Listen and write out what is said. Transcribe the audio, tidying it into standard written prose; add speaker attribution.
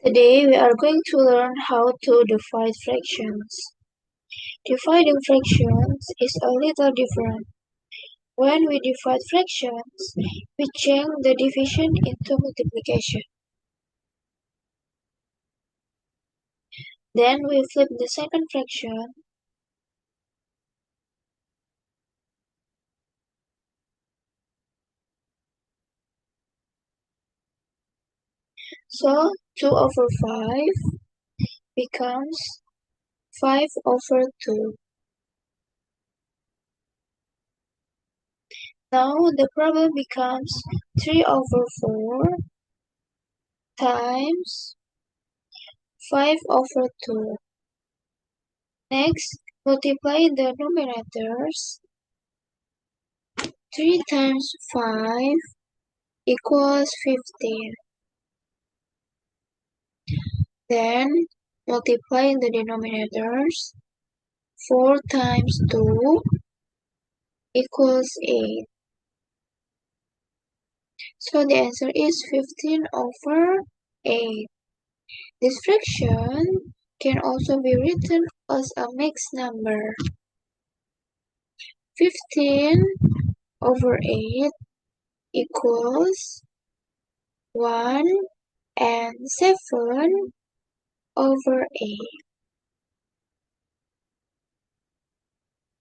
Speaker 1: Today we are going to learn how to divide fractions. Dividing fractions is a little different. When we divide fractions, we change the division into multiplication. Then we flip the second fraction. So 2 over 5 becomes 5 over 2. Now the problem becomes 3 over 4 times 5 over 2. Next, multiply the numerators. 3 times 5 equals 15. Then multiply the denominators. 4 times 2 equals 8. So the answer is 15 over 8. This fraction can also be written as a mixed number. 15 over 8 equals 1 and 7 over 8.